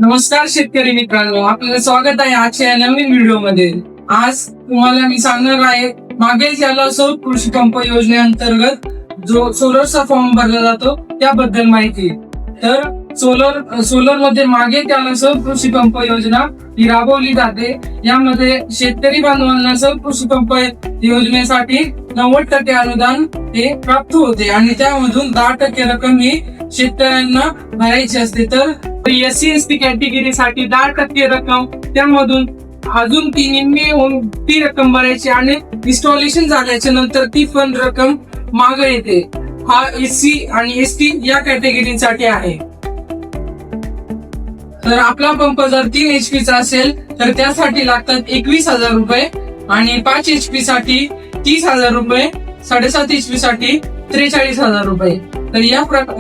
नमस्कार शेतकरी मित्रांनो, आपलं स्वागत आहे आजच्या या नवीन व्हिडिओ मध्ये। आज तुम्हाला मी सांगणार आहे मागे ज्याला सौर कृषी पंप योजनेअंतर्गत जो सोलरचा फॉर्म भरला जातो त्याबद्दल माहिती। तर सोलर मध्ये मागे त्याला सौर कृषी पंप योजना ही राबवली जाते। यामध्ये शेतकरी बांधवांना सौर कृषी पंप योजनेसाठी 90% अनुदान हे प्राप्त होते आणि त्यामधून 10% रक्कम ही शेतकऱ्यांना भरायची असते। तर SC ST कॅटेगरीसाठी 10% रक्कम, त्यामधून अजून ती रक्कम भरायची आणि इन्स्टॉलेशन झाल्याच्या नंतर ती पण रक्कम मागे येते। हा SC आणि ST या कॅटेगरीसाठी आहे। तर आपला पंप जर 3 HP चा असेल तर त्यासाठी लागतात 21,000 रुपये आणि 5 HP साठी 30,000 रुपये, 7.5 HP साठी 43,000 रुपये। तर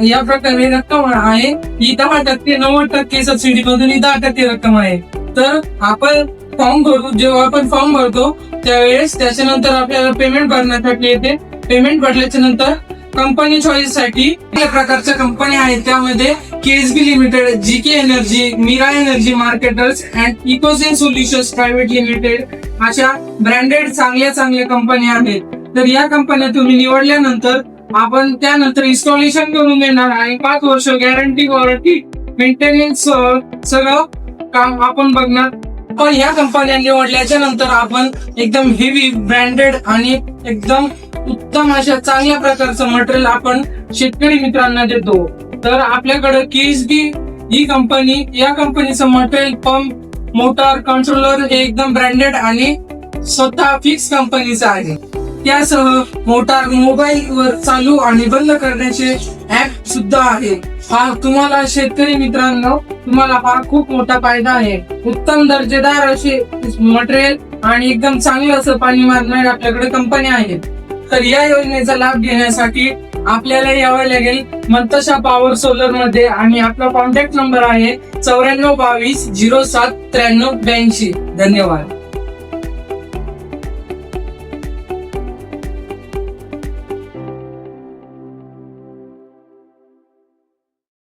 या प्रकारे रक्कम आहे ही 10%, 90% सबसिडी मधून 10% रक्कम आहे। तर आपण जेव्हा आपण फॉर्म भरतो त्यावेळेस त्याच्यानंतर आपल्याला पेमेंट भरण्यासाठी येते। पेमेंट भरल्याच्या नंतर कंपनी चॉईस साठी प्रकारच्या कंपन्या आहेत, त्यामध्ये KSB limited, GK energy, Meera energy marketers and Ecosen solutions private limited अशा ब्रँडेड चांगल्या कंपन्या आहेत। तर या कंपन्या तुम्ही निवडल्यानंतर आपण त्यानंतर इन्स्टॉलेशन करून देणार आहे। 5 वर्ष गॅरंटी, वॉरंटी, मेंटेनन्स सगळं काम आपण बघणार। पण या कंपन्या निवडल्याच्या नंतर आपण एकदम हेवी ब्रँडेड आणि एकदम उत्तम अशा चांगल्या प्रकारचं मटेरियल आपण शेतकरी मित्रांना देतो। तर आपल्याकडे KSB ही कंपनी, या कंपनीचं मटेरियल, पंप, मोटर, कंट्रोलर हे एकदम ब्रँडेड आणि स्वतः फिक्स कंपनीचं आहे। त्यासह मोटार मोबाईल वर चालू आणि बंद करण्याचे ऍप सुद्धा आहे। हा तुम्हाला शेतकरी मित्रांनो हा खूप मोठा फायदा आहे। उत्तम दर्जेदार असे मटेरियल आणि एकदम चांगलं असं पाणी मारणारे आपल्याकडे कंपन्या आहेत। तर या योजनेचा लाभ घेण्यासाठी आपल्याला यावं लागेल मंतशा पॉवर सोलर मध्ये आणि आपला कॉन्टॅक्ट नंबर आहे 9422 07 93 82। धन्यवाद।